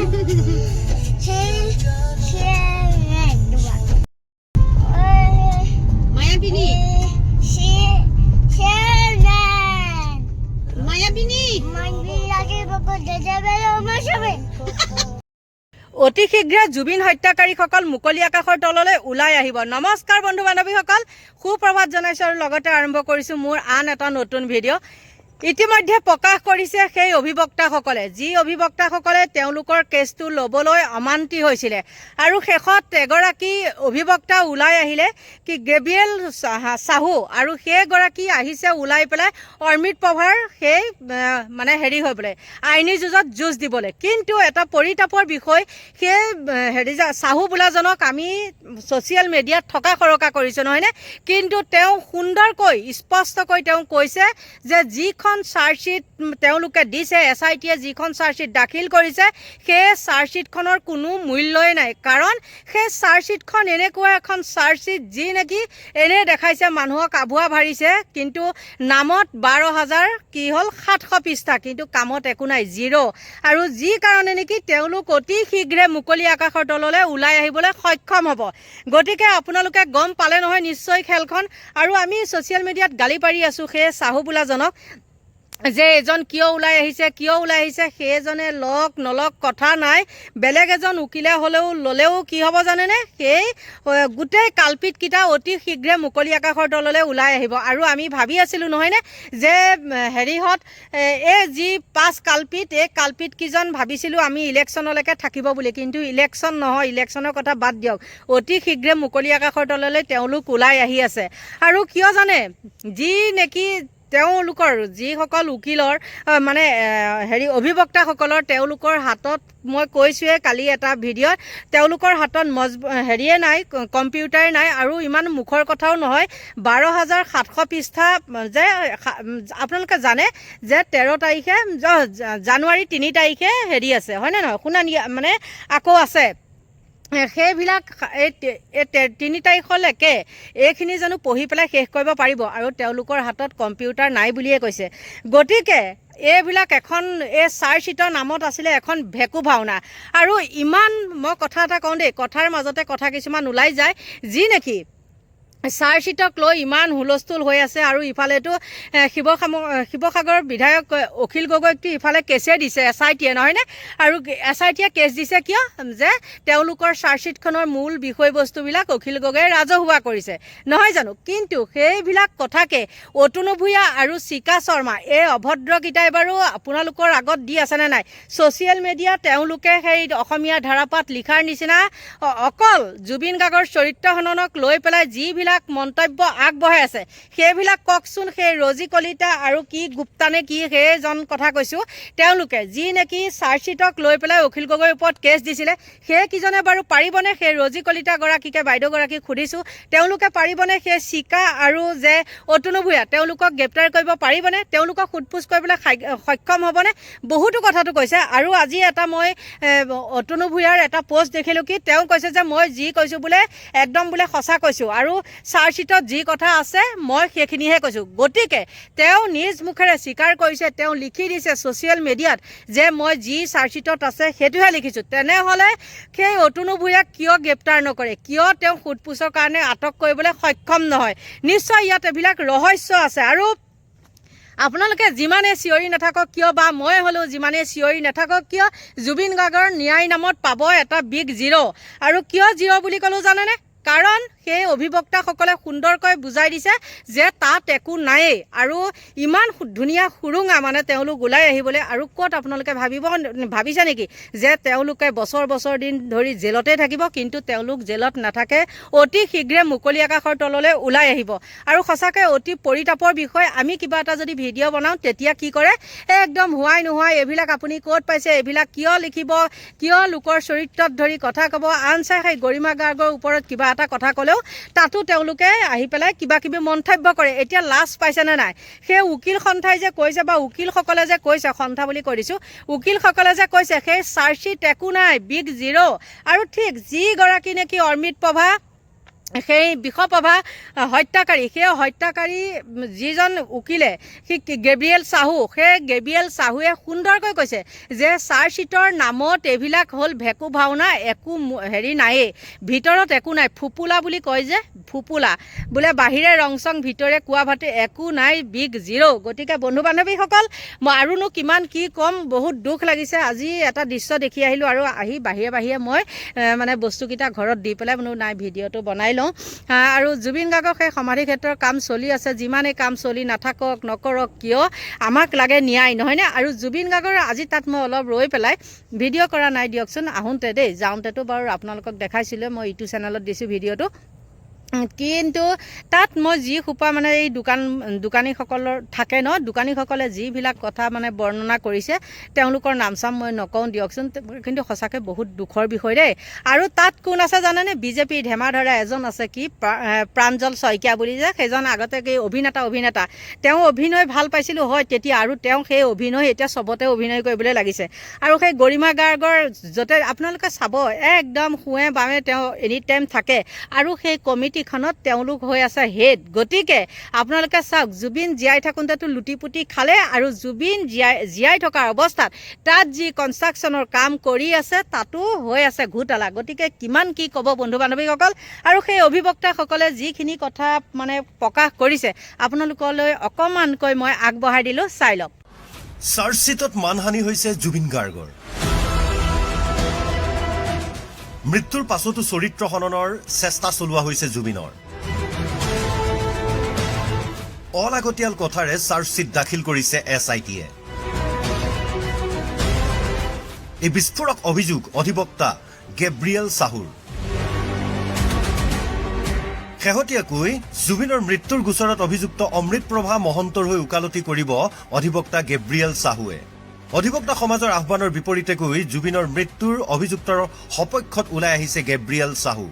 মায়াবিনী মায়াবিনী অতি শীঘ্ৰে জুবিন হত্যাকাৰীসকল মুকলি আকাশৰ তললৈ ওলাই আহিব। নমস্কাৰ বন্ধু বান্ধৱীসকল, সুপ্ৰভাত জনাইছোঁ আৰু লগতে আৰম্ভ কৰিছোঁ মোৰ আন এটা নতুন ভিডিঅ'। ইতিমধ্যে প্ৰকাশ কৰিছে সেই অভিবক্তাসকলে, যি অভিবক্তাসকলে তেওঁলোকৰ কেছটো ল'বলৈ অমান্তি হৈছিলে আৰু শেষত এগৰাকী অভিবক্তা ওলাই আহিলে কি গেব্ৰিয়েল চাহু, আৰু সেইগৰাকী আহিছে ওলাই পেলাই অৰ্মিত প্ৰভাৰ সেই মানে হেৰি হৈ পেলাই আইনী যুঁজত যুঁজ দিবলৈ। কিন্তু এটা পৰিতাপৰ বিষয়, সেই চাহু বোলাজনক আমি ছ'চিয়েল মিডিয়াত থকা সৰকা কৰিছোঁ নহয়নে, কিন্তু তেওঁ সুন্দৰকৈ স্পষ্টকৈ তেওঁ কৈছে যে যিখন চাৰ্জশ্বিট তেওঁলোকে দিছে, SITয়ে যিখন চাৰ্জশ্বিট দাখিল কৰিছে সেই চাৰ্জশ্বিটখনৰ কোনো মূল্যই নাই। কাৰণ সেই চাৰ্জশ্বিটখন এনেকুৱা এখন চাৰ্জশ্বিট যি নেকি এনেই দেখাইছে মানুহক আভুৱা ভাৰিছে, কিন্তু নামত 12,000 কি হ'ল 700 পৃষ্ঠা, কিন্তু কামত একো নাই, জিৰ'। আৰু যি কাৰণে নেকি তেওঁলোক অতি শীঘ্ৰে মুকলি আকাশৰ তললৈ ওলাই আহিবলৈ সক্ষম হ'ব। গতিকে আপোনালোকে গম পালে নহয় নিশ্চয় খেলখন। আৰু আমি ছ'চিয়েল মিডিয়াত গালি পাৰি আছোঁ সেই চাহু বোলাজনক যে এজন কিয় ওলাই আহিছে, সেইজনে লওক নলওক কথা নাই, বেলেগ এজন উকিলে ল'লেও কি হ'ব জানেনে, সেই গোটেই কালপিতকেইটা অতি শীঘ্ৰে মুকলি আকাশৰ তললৈ ওলাই আহিব। আৰু আমি ভাবি আছিলোঁ নহয়নে যে হেৰিহঁত এই যি 5 কালপিত, এই কালপিতকেইজন ভাবিছিলোঁ আমি ইলেকশ্যনলৈকে থাকিব বুলি, কিন্তু ইলেকশ্যন নহয়, ইলেকশ্যনৰ কথা বাদ দিয়ক, অতি শীঘ্ৰে মুকলি আকাশৰ তললৈ তেওঁলোক ওলাই আহি আছে। আৰু কিয় জানে, যি নেকি তেওঁলোকৰ যিসকল উকিলৰ মানে অভিবক্তাসকলৰ তেওঁলোকৰ হাতত, মই কৈছোঁৱে কালি এটা ভিডিঅ'ত, তেওঁলোকৰ হাতত হেৰিয়ে নাই, কম্পিউটাৰ নাই, আৰু ইমান মুখৰ কথাও নহয়। 12,700 পৃষ্ঠা যে আপোনালোকে জানে যে 13 তাৰিখে জানুৱাৰী 3 তাৰিখে হেৰি আছে হয়নে নহয়, শুনানি মানে আকৌ আছে। সেইবিলাক এই 3 তাৰিখলৈকে এইখিনি জানো পঢ়ি পেলাই শেষ কৰিব পাৰিব, আৰু তেওঁলোকৰ হাতত কম্পিউটাৰ নাই বুলিয়ে কৈছে। গতিকে এইবিলাক এখন এই চাৰ্জশ্বিটৰ নামত আছিলে এখন ভেকু ভাওনা। আৰু ইমান মই কথা এটা কওঁ দেই, কথাৰ মাজতে কথা কিছুমান ওলাই যায়, যি নেকি চাৰ্জশ্বিটক লৈ ইমান হুলস্থুল হৈ আছে। আৰু ইফালেতো শিৱসাগৰৰ বিধায়ক অখিল গগৈকটো ইফালে কেছে দিছে SITয়ে নহয়নে, আৰু SITয়ে কেছ দিছে কিয়, যে তেওঁলোকৰ চাৰ্জশ্বিটখনৰ মূল বিষয়বস্তুবিলাক অখিল গগৈয়ে ৰাজহুৱা কৰিছে নহয় জানো। কিন্তু সেইবিলাক কথাকে অতনু ভূঞা আৰু চিকা শৰ্মা এই অভদ্ৰকেইটাই বাৰু আপোনালোকৰ আগত দি আছেনে নাই। ছ'চিয়েল মিডিয়া তেওঁলোকে সেই অসমীয়া ধাৰাপাত লিখাৰ নিচিনা অকল জুবিন গাৰ্গৰ চৰিত্ৰ হননক লৈ পেলাই যিবিলাক মন্তব্য আগবঢ়াই আছে, সেইবিলাক কওকচোন। সেই ৰজি কলিতা আৰু কি গুপ্তানে কি সেইজন কথা কৈছোঁ, তেওঁলোকে যি নেকি চাৰ্জশ্বিটক লৈ পেলাই অখিল গগৈৰ ওপৰত কেছ দিছিলে, সেইকেইজনে বাৰু পাৰিবনে, সেই ৰজি কলিতাগৰাকীকে বাইদেউগৰাকীক সুধিছোঁ, তেওঁলোকে পাৰিবনে সেই চিকা আৰু যে অতনু ভূঞা তেওঁলোকক গ্ৰেপ্তাৰ কৰিব পাৰিবনে, তেওঁলোকক সোধপোছ কৰিবলৈ সক্ষম হ'বনে, বহুতো কথাটো কৈছে। আৰু আজি এটা মই অতনু ভূঞাৰ এটা পোষ্ট দেখিলোঁ, কি তেওঁ কৈছে যে মই যি কৈছোঁ বোলে একদম বোলে সঁচা কৈছোঁ, আৰু চাৰ্জশ্বিটত যি কথা আছে মই সেইখিনিহে কৈছোঁ। গতিকে তেওঁ নিজ মুখেৰে স্বীকাৰ কৰিছে, তেওঁ লিখি দিছে ছ'চিয়েল মিডিয়াত যে মই যি চাৰ্জশ্বিটত আছে সেইটোহে লিখিছোঁ। তেনেহ'লে সেই অতনু ভূঞাক কিয় গ্ৰেপ্তাৰ নকৰে, কিয় তেওঁ সোধপোছৰ কাৰণে আটক কৰিবলৈ সক্ষম নহয়, নিশ্চয় ইয়াত এইবিলাক ৰহস্য আছে। আৰু আপোনালোকে যিমানে চিঞৰি নাথাকক কিয়, বা মই হ'লেও যিমানে চিঞৰি নাথাকক কিয়, জুবিন গাৰ্গৰ ন্যায় নামত পাব এটা বিগ জিৰ'। আৰু কিয় জিৰ' বুলি ক'লোঁ জানেনে, কাৰণ সেই অভিবক্তাসকলে সুন্দৰকৈ বুজাই দিছে যে তাত একো নায়েই, আৰু ইমান ধুনীয়া সুৰুঙা মানে তেওঁলোক ওলাই আহিবলৈ। আৰু ক'ত আপোনালোকে ভাবিছে নেকি যে তেওঁলোকে বছৰ দিন ধৰি জেলতে থাকিব, কিন্তু তেওঁলোক জেলত নাথাকে, অতি শীঘ্ৰে মুকলি আকাশৰ তললৈ ওলাই আহিব। আৰু সঁচাকৈ অতি পৰিতাপৰ বিষয়, আমি কিবা এটা যদি ভিডিঅ' বনাওঁ তেতিয়া কি কৰে, একদম হোৱাই নোহোৱাই এইবিলাক আপুনি ক'ত পাইছে, এইবিলাক কিয় লিখিব, কিয় লোকৰ চৰিত্ৰত ধৰি কথা ক'ব, আনচাই সেই গৰিমা গাৰ্গৰ ওপৰত কিবা এটা কথা ক'লেও তাতো তেওঁলোকে আহি পেলাই কিবা কিবি মন্তব্য কৰে। এতিয়া লাজ পাইছেনে নাই, সেই উকিল সন্থাই যে কৈছে, বা উকিলসকলে যে কৈছে, সন্থা বুলি কৈ দিছোঁ, উকিলসকলে যে কৈছে সেই চাৰ্জশ্বিট একো নাই, বিগ জিৰ'। আৰু ঠিক যিগৰাকী নেকি অৰ্মিত প্ৰভা সেই বিষপ্ৰভা হত্যাকাৰী সেই হত্যাকাৰী যিজন উকিলে সি গেব্ৰিয়েল চাহু সেই গেব্ৰিয়েল চাহুৱে সুন্দৰকৈ কৈছে যে চাৰ্জশ্বিটৰ নামত এইবিলাক হ'ল ভেকু ভাওনা একো হেৰি নায়েই ভিতৰত একো নাই ফুপুলা বুলি কয় যে ফুপুলা বোলে বাহিৰে ৰং চং ভিতৰে কোৱা ভাতে একো নাই বিগ জিৰ' গতিকে বন্ধু বান্ধৱীসকল মই আৰুনো কিমান কি ক'ম বহুত দুখ লাগিছে আজি এটা দৃশ্য দেখি আহিলোঁ আৰু আহি বাহিৰে বাহিৰে মই মানে বস্তুকেইটা ঘৰত দি পেলাই বোলো নাই ভিডিঅ'টো বনাই লওঁ আৰু জুবিন গাৰ্গৰ সেই সমাধি ক্ষেত্ৰৰ কাম চলি আছে যিমানেই কাম চলি নাথাকক নকৰক কিয় আমাক লাগে ন্যায় নহয়নে আৰু জুবিন গাৰ্গৰ আজি তাত মই অলপ ৰৈ পেলাই ভিডিঅ' কৰা নাই দিয়কচোন আহোঁতে দেই যাওঁতেতো বাৰু আপোনালোকক দেখাইছিলোঁ মই ইটো চেনেলত দিছোঁ ভিডিঅ'টো কিন্তু তাত মই যি সোপা মানে এই দোকানীসকলৰ থাকে ন দোকানীসকলে যিবিলাক কথা মানে বৰ্ণনা কৰিছে তেওঁলোকৰ নাম চাম মই নকওঁ দিয়কচোন কিন্তু সঁচাকৈ বহুত দুখৰ বিষয় দেই আৰু তাত কোন আছে জানেনে বিজেপি ধেমাধৰা এজন আছে কি প্ৰাঞ্জল শইকীয়া বুলি যে সেইজন আগতে কি অভিনেতা তেওঁ অভিনয় ভাল পাইছিলোঁ হয় তেতিয়া আৰু তেওঁ সেই অভিনয় এতিয়া চবতে অভিনয় কৰিবলৈ লাগিছে আৰু সেই গৰিমা গাৰ্গৰ য'তে আপোনালোকে চাব একদম শুৱে বামে তেওঁ এনি টাইম থাকে আৰু সেই কমিটিখনত তেওঁলোক হৈ আছে হেড গতিকে আপোনালোকে চাওক জুবিন জীয়াই থাকোঁতেতো লুটি পুটি খালে আৰু জুবিন জীয়াই থকাৰ অৱস্থাত তাত যি কনষ্ট্ৰাকশ্যনৰ কাম কৰি আছে তাতো হৈ আছে ঘোটালা গতিকে কিমান কি ক'ব বন্ধু বান্ধৱীসকল আৰু সেই অভিবক্তাসকলে যিখিনি কথা মানে প্ৰকাশ কৰিছে আপোনালোকলৈ অকণমানকৈ মই আগবঢ়াই দিলোঁ চাই লওক চাৰ্জশ্বিটত মানহানি হৈছে জুবিন গাৰ্গৰ মৃত্যুৰ পাছতো চৰিত্ৰ হননৰ চেষ্টা চলোৱা হৈছে জুবিনৰ অলাগতিয়াল কথাৰে চাৰ্জশ্বিট দাখিল কৰিছে SITয়ে এই বিস্ফোৰক অভিযোগ অধিবক্তা গেব্ৰিয়েল চাহুৰ শেহতীয়াকৈ জুবিনৰ মৃত্যুৰ গোচৰত অভিযুক্ত অমৃতপ্ৰভা মহন্তৰ হৈ ওকালতি কৰিব অধিবক্তা গেব্ৰিয়েল চাহুৱে অধিবক্তা সমাজৰ আহ্বানৰ বিপৰীতে গৈ জুবিনৰ মৃত্যুৰ অভিযুক্তৰ সপক্ষত ওলাই আহিছে গেব্ৰিয়েল চাহু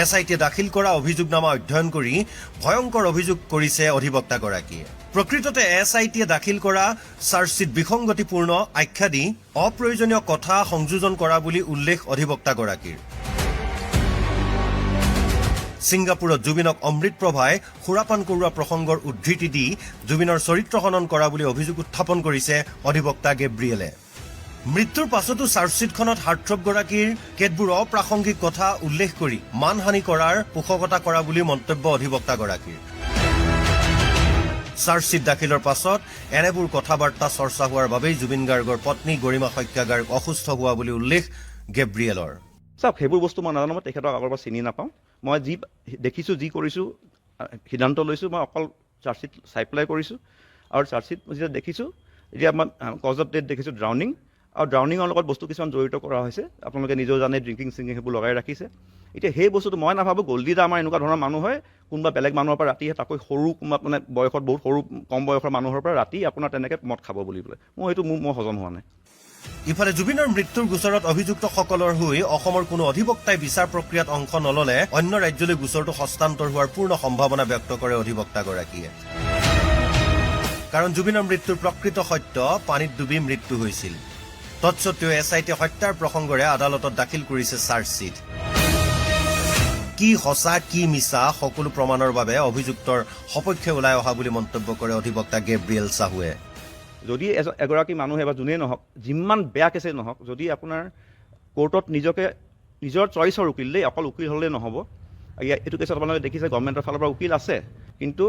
SITয়ে দাখিল কৰা অভিযোগনামা অধ্যয়ন কৰি ভয়ংকৰ অভিযোগ কৰিছে অধিবক্তাগৰাকীয়ে প্ৰকৃততে SITয়ে দাখিল কৰা চাৰ্জশ্বিট বিসংগতিপূৰ্ণ আখ্যা দি অপ্ৰয়োজনীয় কথা সংযোজন কৰা বুলি উল্লেখ অধিবক্তাগৰাকীৰ ছিংগাপুৰত জুবিনক অমৃতপ্ৰভাই সুৰাপান কৰোৱা প্ৰসংগৰ উদ্ধৃতি দি জুবিনৰ চৰিত্ৰ হনন কৰা বুলি অভিযোগ উত্থাপন কৰিছে অধিবক্তা গেব্ৰিয়েলে মৃত্যুৰ পাছতো চাৰ্জশ্বিটখনত হাৰ্টথ্ৰবগৰাকীৰ কেতবোৰ অপ্ৰাসংগিক কথা উল্লেখ কৰি মানহানি কৰাৰ পোষকতা কৰা বুলি মন্তব্য অধিবক্তাগৰাকীৰ চাৰ্জশ্বিট দাখিলৰ পাছত এনেবোৰ কথা বাৰ্তা চৰ্চা হোৱাৰ বাবেই জুবিন গাৰ্গৰ পত্নী গৰিমা শইকীয়া গাৰ্গ অসুস্থ হোৱা বুলি উল্লেখ গেব্ৰিয়েলৰ চাওক সেইবোৰ বস্তু মই নাজানো মই তেখেতক আগৰ পৰা চিনি নাপাওঁ মই যি দেখিছোঁ যি কৰিছোঁ সিদ্ধান্ত লৈছোঁ মই অকল চাৰ্জশ্বিট চাই পেলাই কৰিছোঁ আৰু চাৰ্জশ্বিট যেতিয়া দেখিছোঁ এতিয়া মই কজ অফ ডেথ দেখিছোঁ ড্ৰাউনিং আৰু ড্ৰাউনিঙৰ লগত বস্তু কিছুমান জড়িত কৰা হৈছে আপোনালোকে নিজেও জানে ড্ৰিংকিং সেইবোৰ লগাই ৰাখিছে এতিয়া সেই বস্তুটো মই নাভাবোঁ গল্ডিদা আমাৰ এনেকুৱা ধৰণৰ মানুহ হয় কোনোবা বেলেগ মানুহৰ পৰা ৰাতি তাকৈ সৰু কোনোবা মানে বয়সত বহুত সৰু কম বয়সৰ মানুহৰ পৰা ৰাতি আপোনাৰ তেনেকৈ মদ খাব বুলি পেলাই মই সেইটো মোৰ হজম হোৱা নাই ইফালে জুবিনৰ মৃত্যুৰ গোচৰত অভিযুক্তসকলৰ হৈ অসমৰ কোনো অধিবক্তাই বিচাৰ প্ৰক্ৰিয়াত অংশ নললে অন্য ৰাজ্যলৈ গোচৰটো হস্তান্তৰ হোৱাৰ পূৰ্ণ সম্ভাৱনা ব্যক্ত কৰে অধিবক্তাগৰাকীয়ে কাৰণ জুবিনৰ মৃত্যুৰ প্ৰকৃত সত্য পানীত ডুবি মৃত্যু হৈছিল তৎসত্ত্বেও SITয়ে হত্যাৰ প্ৰসংগৰে আদালতত দাখিল কৰিছে চাৰ্জশ্বিট কি সঁচা কি মিছা সকলো প্ৰমাণৰ বাবে অভিযুক্তৰ সপক্ষে ওলাই অহা বুলি মন্তব্য কৰে অধিবক্তা গেব্ৰিয়েল চাহুৱে যদি এগৰাকী মানুহে বা যোনেই নহওক যিমান বেয়া কেছে নহওক যদি আপোনাৰ কোৰ্টত নিজকে নিজৰ চইচৰ উকিল দেই অকল উকিল হ'লেই নহ'ব এইটো কেছত আপোনালোকে দেখিছে গভৰ্ণমেণ্টৰ ফালৰ পৰা উকিল আছে কিন্তু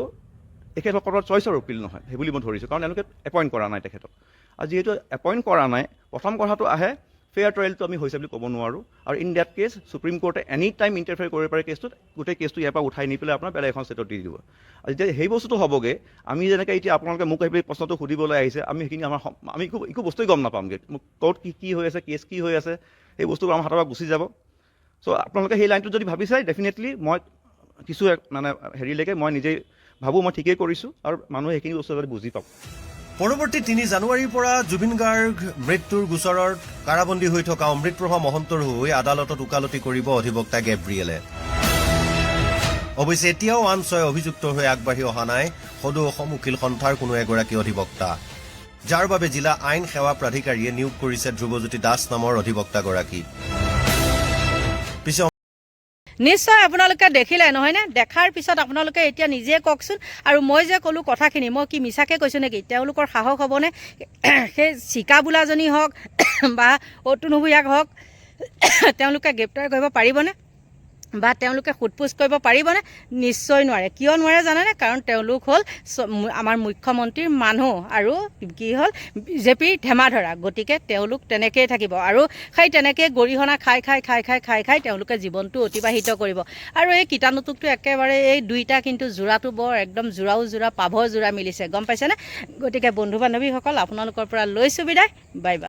তেখেতসকলৰ চইচৰ উকিল নহয় সেইবুলি মই ধৰিছোঁ কাৰণ তেওঁলোকে এপইণ্ট কৰা নাই তেখেতক আৰু যিহেতু এপইণ্ট কৰা নাই প্ৰথম কথাটো আহে ফেয়াৰ ট্ৰায়েলটো আমি হৈছে বুলি ক'ব নোৱাৰোঁ আৰু ইন ডেট কেছ সুপ্ৰিম কোৰ্টে এনি টাইম ইণ্টাৰফেয়াৰ কৰিব পাৰে কেছটোত গোটেই কেছটো ইয়াৰ পৰা উঠাই নি পেলাই আপোনাৰ বেলেগ এখন ষ্টেটত দি দিব আৰু যেতিয়া সেই বস্তুটো হ'বগৈ আমি যেনেকৈ এতিয়া আপোনালোকে মোক আহি প্ৰশ্নটো সুধিবলৈ আহিছে আমি সেইখিনি আমি একো বস্তুৱেই গম নাপামগৈ কোৰ্ট কি হৈ আছে কেছ কি হৈ আছে সেই বস্তুবোৰ আমাৰ হাতৰ পৰা গুচি যাব চ' আপোনালোকে সেই লাইনটো যদি ভাবি চাই ডেফিনেটলি মই কিছু মানে হেৰিলৈকে মই নিজেই ভাবোঁ মই ঠিকেই কৰিছোঁ আৰু মানুহে সেইখিনি বস্তু যদি বুজি পাব পৰৱৰ্তী 3 জানুৱাৰীৰ পৰা জুবিন গাৰ্গ মৃত্যুৰ গোচৰত কাৰাবন্দী হৈ থকা অমৃতপ্ৰভা মহন্তৰ হৈ আদালতত ওকালতি কৰিব অধিবক্তা গেব্ৰিয়েলে অৱশ্যে এতিয়াও আন 6 অভিযুক্তৰ হৈ আগবাঢ়ি অহা নাই সদৌ অসম উকিল সন্থাৰ কোনো এগৰাকী অধিবক্তা যাৰ বাবে জিলা আইন সেৱা প্ৰাধিকাৰীয়ে নিয়োগ কৰিছে ধ্ৰুৱজ্যোতি দাস নামৰ অধিবক্তাগৰাকী নিশ্চয় আপোনালোকে দেখিলে নহয়নে? দেখাৰ পিছত আপোনালোকে এতিয়া নিজে কওকচোন। আৰু মই যে ক'লোঁ কথাখিনি মই কি মিছাকৈ কৈছোঁ নেকি? তেওঁলোকৰ সাহস হ'বনে? সেই চিকা বোলাজনী হওক বা অতুন ভূঞাক হওক তেওঁলোকে গ্ৰেপ্তাৰ কৰিব পাৰিবনে বা তেওঁলোকে সোধপোছ কৰিব পাৰিবনে? নিশ্চয় নোৱাৰে। কিয় নোৱাৰে জানেনে? কাৰণ তেওঁলোক হ'ল আমাৰ মুখ্যমন্ত্ৰীৰ মানুহ আৰু কি হ'ল বিজেপিৰ ধেমাধৰা। গতিকে তেওঁলোক তেনেকৈয়ে থাকিব আৰু সেই তেনেকৈ গৰিহণা খাই তেওঁলোকে জীৱনটো অতিবাহিত কৰিব। আৰু এই কীটাণুটোকটো একেবাৰে এই দুইটা কিন্তু যোৰাটো বৰ একদম যোৰাও যোৰা পাভৰ যোৰা মিলিছে, গম পাইছেনে? গতিকে বন্ধু বান্ধৱীসকল আপোনালোকৰ পৰা লৈছোঁ বিদায়। Bye bye.